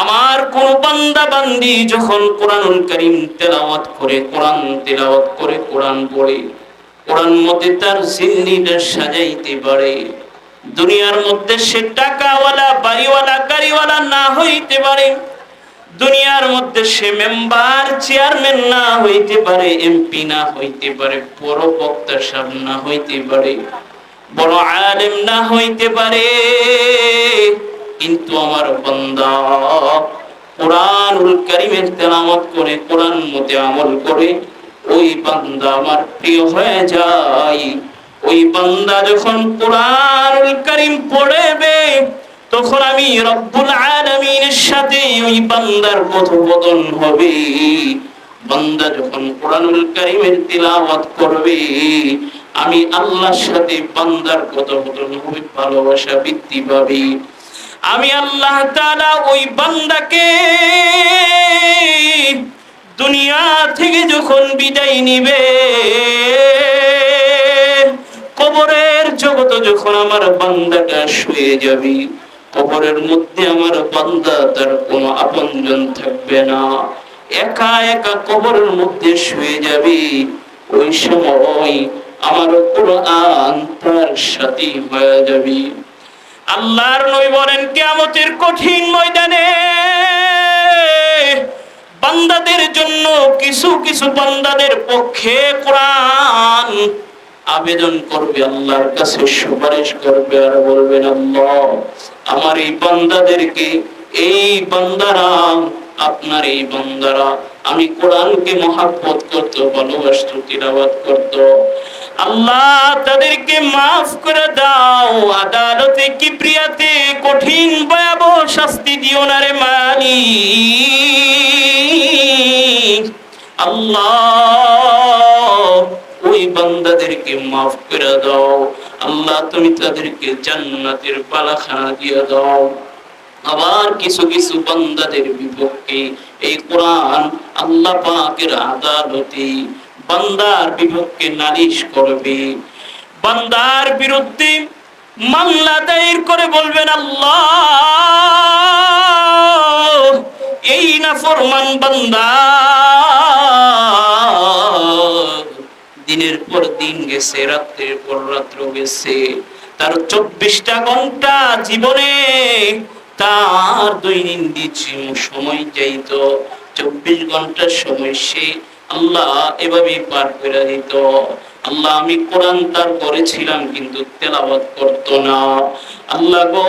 আমার কোন বান্দা বান্দি যখন কোরআনুল কারীম তেলাওয়াত করে, কোরআন তেলাওয়াত করে, কোরআন পড়ে, কোরআন মতে তার জিন্দেগিটা সাজাইতে পারে। দুনিয়ার মধ্যে সে টাকাওয়ালা, বাড়িওয়ালা, গাড়িওয়ালা না হইতে পারে, দুনিয়ার মধ্যে সে মেম্বার, চেয়ারম্যান না হইতে পারে, এমপি না হইতে পারে, বড় বক্তা সাহেব না হইতে পারে, বড় আলেম না হইতে পারে, কিন্তু আমার বান্দা কোরআনুল কারীমের তেলাওয়াত করে, কোরআন মতে আমল করে, ওই বান্দা আমার প্রিয় হয়ে যায়। ওই বান্দা যখন কোরআনুল কারীম পড়বে, তখন আমি রব্বুল আলামিনের সাথে ওই বান্দার কথোপকথন হবে। বান্দা যখন কোরআনুল কারীমের তিলাওয়াত করবে, আমি আল্লাহর সাথে বান্দার কথোপকথন হবে, ভালোবাসা বৃদ্ধি পাবে। আমি আল্লাহ তাআলা ওই বান্দাকে দুনিয়া থেকে যখন বিদায় নিবে, কবরের জগতে যখন আমার বান্দাটা শুয়ে যাবে, কবরের মধ্যে আমার বান্দা তার কোনো আপনজন থাকবে না, একা একা কবরের মধ্যে শুয়ে যাবে। ওই সময় আমার কোরআন তার সাথী হয়ে যাবে। আল্লাহর নবী বলেন, কিয়ামতের কঠিন ময়দানে বান্দাদের জন্য কিছু কিছু বান্দাদের পক্ষে কোরআন আবেদন করবে, আল্লাহর কাছে সুপারিশ করবে, আর বলবেন, আল্লাহ আমার এই বান্দাদেরকে, এই বান্দারা, আপনার এই বান্দারা আমি কোরআনকে মহব্বত করত, ভালোবাসত, তিলাওয়াত করত, আল্লাহ তাদেরকে মাফ করে দাও, আদালতে কিবরিয়াতে কঠিন ভয়াবহ শাস্তি দিও না রে মালিক। আল্লাহ ওই বান্দাদেরকে মাফ করে দাও, আল্লাহ তুমি তাদেরকে জান্নাতের বালাখানা দিয়ে দাও। আবার কিছু কিছু বান্দাদের বিপক্ষে এই কোরআন আল্লাহ পাকের আদালতে বান্দার বিপক্ষে নালিশ করবে, বান্দার বিরুদ্ধে মামলা দায়ের করে বলবেন, আল্লাহ এই নাফরমান বান্দা দিনের পর দিন গেছে, রাত্রের পর রাত্র গেছে, তার 24টা ঘন্টা জীবনে তার দৈনন্দিন সময় যাইতো, 24 ঘন্টার সময় সে আল্লাহ এভাবে পার করে দিত। আল্লাহ আমি কোরআন তার করেছিলাম কিন্তু তেলাওয়াত করতো না। আল্লাহ গো,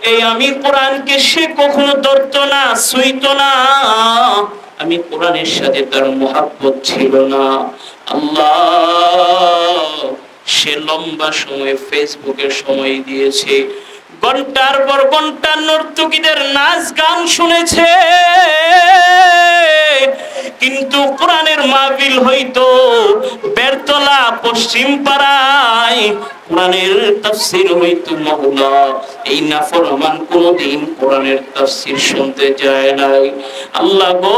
এই আমি কোরআনকে সে কখনো ধরতো না, ছুঁইতো না, আমি কোরআনের সাথে তার মহব্বত ছিল না। আল্লাহ সে লম্বা সময় ফেসবুকে সময় দিয়েছে, ঘন্টার পর ঘন্টা নর্তকীদের নাচ গান শুনেছে, কিন্তু কোরআনের মাহফিল হইতো বেরতলা পশ্চিম পাড়ায়, কোরআনের তাফসীর হইতো মহল্লা, এই নাফরমান কোনদিন কোরআনের তাফসীর শুনতে যায় নাই। আল্লাহ গো,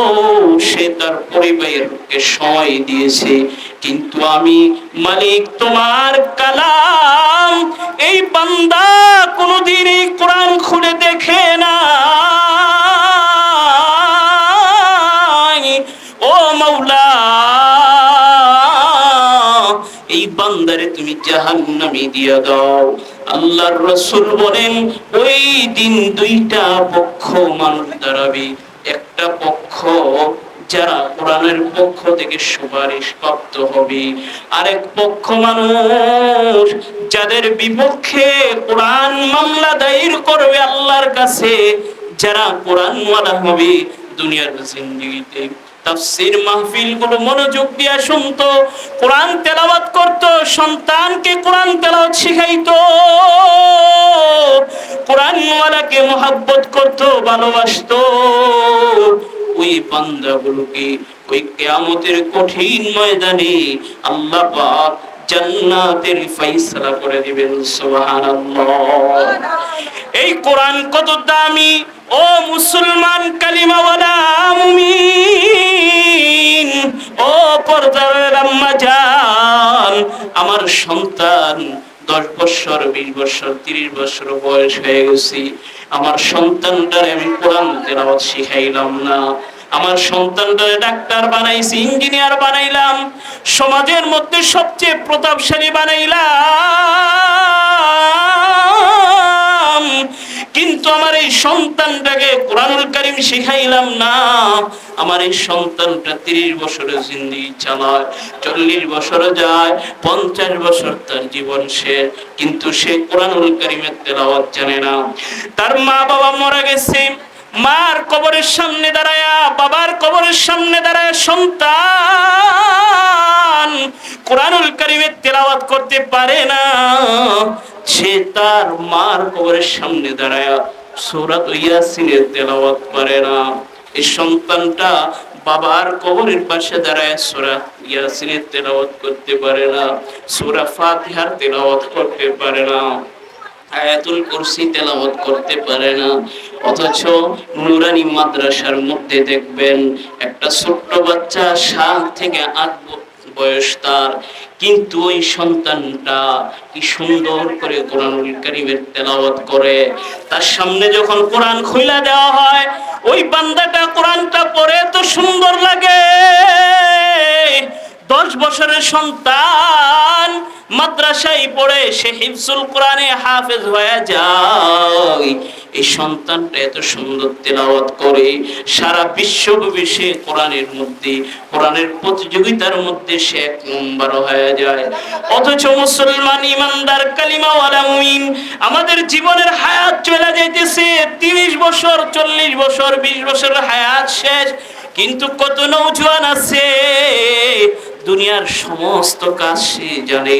সে তার পরিবারকে সময় দিয়েছে, কিন্তু আমি মালিক তোমার কালাম এই বান্দা কোনদিন এই কোরআন খুলে দেখে না। ও মাওলা, এই বান্দারে তুমি জাহান্নামে দিয়া দাও। আল্লাহর রাসূল বলেন, ওই দিন দুইটা পক্ষ মানুষ দাঁড়াবে, একটা পক্ষ যারা কোরআনের পক্ষ থেকে সুপারিশ প্রাপ্ত হবে, আরেক পক্ষ মানুষ যাদের বিপক্ষে কোরআন মামলা দায়ের করবে আল্লাহর কাছে, যারা কোরআনওয়ালা হবে। দুনিয়ার জিন্দেগিতে তাফসীর মাহফিল গুলো মনোযোগ দিয়ে শুনতো, কোরআন তেলাওয়াত করতো, সন্তানকে কোরআন তেলাওয়াত শিখাইতো, কোরআনওয়ালাকে মহব্বত করতো, ভালোবাসতো। ওই বান্দাগুলোকে ওই কিয়ামতের কঠিন ময়দানে আল্লাহ পাক জান্নাতের ফয়সালা করে দিবেন। সুবহানাল্লাহ। এই কোরআন কত দামি ও মুসলমান কালিমাওয়ালা মুমিন, ও পর্দার আম্মা জান, আমার সন্তান 10 বছর, 20 বছর, 30 বছর বয়স হয়ে গেছি, আমার সন্তানটারে আমি কোরআন তেলাওয়াত শিখাইলাম না। আমার সন্তানটারে ডাক্তার বানাইছি, ইঞ্জিনিয়ার বানাইলাম, সমাজের মধ্যে সবচেয়ে প্রতাপশালী বানাইলাম, কিন্তু আমার এই সন্তানটাকে কোরআনুল কারীম শিখাইলাম না। আমার এই সন্তানটা 30 বছরের জিন্দেগি চালায়, 40 বছর যায়, 50 বছর তার জীবন শেষ, কিন্তু সে কোরআনুল কারীমের তেলাওয়াত জানে না। তার মা বাবা মারা গেছে, মার কবরের সামনে দাঁড়ায়া, বাবার কবরের সামনে দাঁড়ায়া সন্তান কোরআনুল কারীমের তেলাওয়াত করতে পারে না। সে তার মার কবরের সামনে দাঁড়ায়া সূরা ইয়াসিনের তেলাওয়াত পারে না। এই সন্তানটা বাবার কবরের পাশে দাঁড়ায় সূরা ইয়াসিনের তেলাওয়াত করতে পারে না, সূরা ফাতিহার তেলাওয়াত করতে পারে না, আয়াতুল কুরসি তেলাওয়াত করতে পারে না। অথচ নুরানি মাদ্রাসার মধ্যে দেখবেন একটা ছোট্ট বাচ্চা 7 থেকে 8 বয়স তার, কিন্তু ওই সন্তানটা কি সুন্দর করে কোরআনুল কারীমের তেলাওয়াত করে। তার সামনে যখন কোরআন খুলে দেওয়া হয়, ওই বান্দাটা কোরআনটা পড়ে তো সুন্দর লাগে। 10 বছরের সন্তান মাদ্রাসায় পড়ে সে হিফজুল কোরআনে হাফেজ হয়ে যায়। এই সন্তানটা এত সুন্দর তেলাওয়াত করে, সারা বিশ্বব্যাপী সে কোরআনের মধ্যে, কোরআনের প্রতিযোগিতার মধ্যে সে 1 নম্বর হয়ে যায়। অথচ মুসলমান ইমানদার কালিমাওয়ালা মুমিন, আমাদের জীবনের হায়াত চলে যাইতেছে 30 বছর, 40 বছর, 20 বছরের হায়াত শেষ, কিন্তু কত নওজোয়ান আছে দুনিয়ার সমস্ত কাজ সে জানে,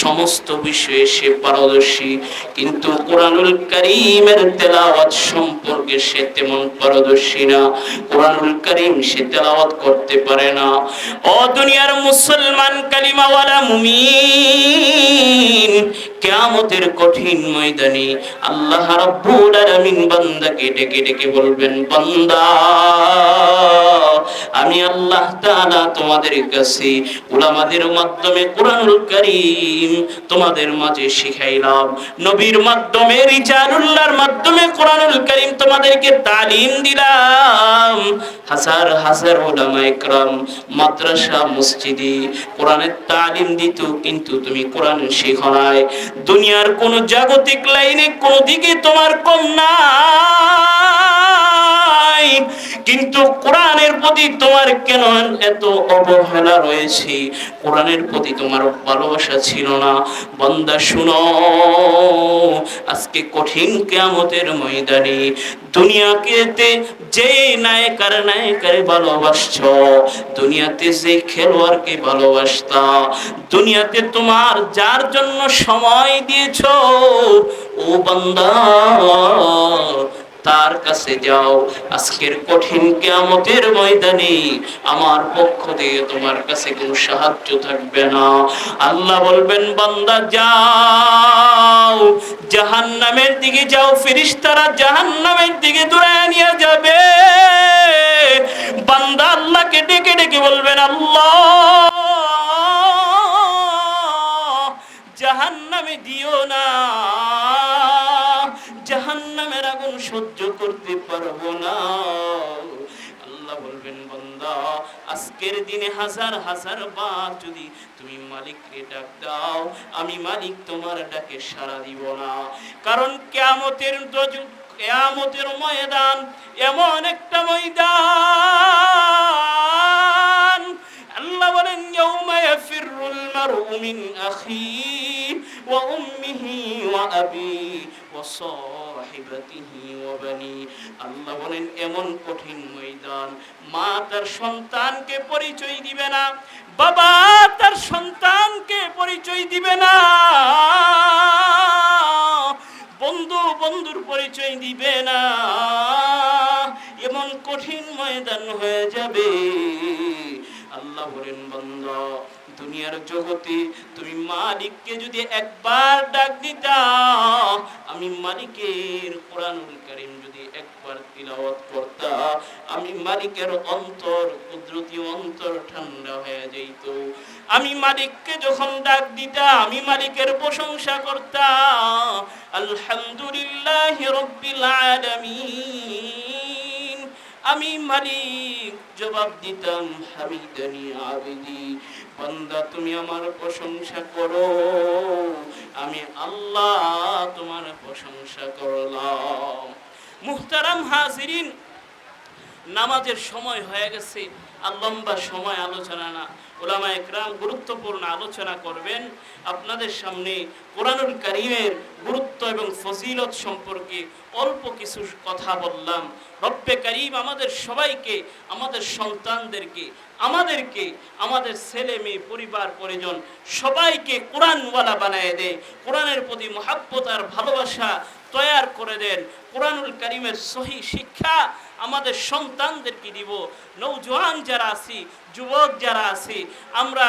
সমস্ত বিষয়ে সে পারদর্শী, কিন্তু কোরআনুল কারীমের তেলাওয়াত সম্পর্কে সে তেমন পারদর্শী না। কোরআনুল কারীম সে তেলাওয়াত করতে পারে না। ও দুনিয়ার মুসলমান কালিমাওয়ালা মুমিন, কিয়ামতের কঠিন ময়দানে আল্লাহ রাব্বুল আলামিন বান্দাকে ডেকে ডেকে বলবেন, বান্দা আমি আল্লাহ তাআলা তোমাদের কাছে উলামাদের মাধ্যমে কোরআনুল কারীম তোমাদের মাঝে শিখাইলাম, নবীর মাধ্যমে, রিজালুল্লাহর মাধ্যমে কোরআনুল কারীম তোমাদেরকে তালিম দিলাম। হাজার হাজার উলামা ইকরাম মাদ্রাসা মসজিদে কোরআনের তালিম দিত, কিন্তু তুমি কোরআন শিখো নাই। দুনিয়ার কোন জাগতিক লাইনে কোন দিকে তোমার কম নাই, কিন্তু কোরআনের প্রতি তোমার কেন এত অবহেলা রয়েছে? কোরআনের প্রতি তোমার ভালোবাসা ছিল না। বান্দা শুনো, আজকে কঠিন কিয়ামতের ময়দানে দুনিয়াতে যে নায়কের ভালোবাসছো, দুনিয়াতে যে খেলোয়াড়কে ভালোবাসতা, দুনিয়াতে তোমার যার জন্য সময় দিয়েছো, ও বান্দা তার কাছে যাও। আজকের কঠিন কিয়ামতের ময়দানে আমার পক্ষ থেকে তোমার কাছে কোনো সাহায্য থাকবে না। আল্লাহ বলবেন, বান্দা যাও, জাহান্নামের দিকে যাও। ফেরেশতারা জাহান্নামের দিকে দৌড়ায় নিয়ে যাবে। বান্দা আল্লাহকে ডেকে ডেকে বলবেন, আল্লাহ জাহান্নামে দিও না, জাহান্নামের আগুন সহ্য করতে পারবো না। আল্লাহ বলবেন, বান্দা আজকের দিনে হাজার হাজার বার যদি তুমি মালিককে ডাক দাও, আমি মালিক তোমার ডাকে সাড়া দিব না। কারণ কিয়ামতের ময়দান এমন একটা ময়দান, আল্লাহ বলেন, ইয়াউমা ইয়াফিরুল মারউ মিন আখিহি ওয়া উম্মিহি ওয়া আবিহি ওয়া সাহিবাতিহি ওয়া বানি। আল্লাহ বলেন, এমন কঠিন ময়দান, মা তার সন্তানকে পরিচয় দিবে না, বাবা তার সন্তানকে পরিচয় দিবে না, বন্ধু বন্ধুর পরিচয় দিবে না। এমন কঠিন ময়দান হয়ে যাবে। আল্লাহ বলেন, বান্দা দুনিয়ার জগতে তুমি মালিককে যদি একবার ডাক দিতা, আমি মালিকের কোরআনুল কারীম যদি একবার তিলাওয়াত করতা, আমি মালিকের অন্তর, কুদরতি অন্তর ঠান্ডা হয়ে যাইত। আমি মালিককে যখন ডাক দিতাম, আমি মালিকের প্রশংসা করতাম, আলহামদুলিল্লাহি রাব্বিল আলামিন। আমি মালিক জবাব দিতাম, হামিদানি আবিদি, বান্দা তুমি আমার প্রশংসা করো, আমি আল্লাহ তোমার প্রশংসা করলাম। মুহতারাম হাজিরিন, নামাজের সময় হয়ে গেছে। আর লম্বা সময় আলোচনা না, উলামা একরাম গুরুত্বপূর্ণ আলোচনা করবেন। আপনাদের সামনে কোরআনুল কারীমের গুরুত্ব এবং ফজিলত সম্পর্কে অল্প কিছু কথা বললাম। রব্বে কারীম আমাদের সবাইকে, আমাদের সন্তানদেরকে, আমাদেরকে, আমাদের ছেলে মেয়ে, পরিবার পরিজন সবাইকে কোরআনওয়ালা বানায় দেয়। কোরআনের প্রতি মহাব্বত আর ভালোবাসা তৈয়ার করে দেন। কোরআনুল কারীমের সহি শিক্ষা আমাদের সন্তানদেরকে দিব। নওজোয়ান যারা আছি, যুবক যারা আছি, আমরা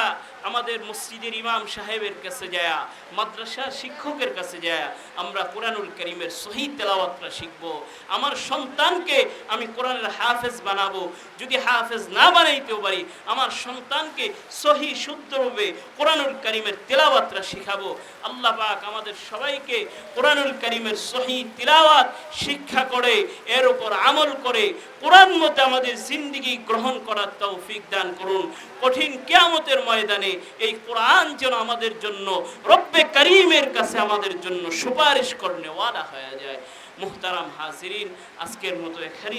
আমাদের মসজিদের ইমাম সাহেবের কাছে যায়া, মাদ্রাসা শিক্ষকের কাছে যায়া আমরা কোরআনুল কারীমের সহি তেলাওয়াতটা শিখব। আমার সন্তানকে আমি কোরআনের হাফেজ বানাবো। যদি হাফেজ না বানাইতেও পারি, আমার সন্তানকে সহি শুদ্ধভাবে কোরআনুল কারীমের তেলাওয়াতটা শিখাবো। আল্লাহ পাক আমাদের সবাইকে কোরআনুল কারীমের সহি তিলাওয়াত শিক্ষা করে, এর উপর আমল করে কোরআন মতে আমাদের জিন্দেগি গ্রহণ করার তৌফিক দান করুন। কঠিন কিয়ামতের ময়দানে এই কোরআন যেন আমাদের জন্য রব্বে কারীমের কাছে আমাদের জন্য সুপারিশ করনেওয়ালা হয়ে যায়। মুহতারাম হাজিরিন, আজকের মতো এখানে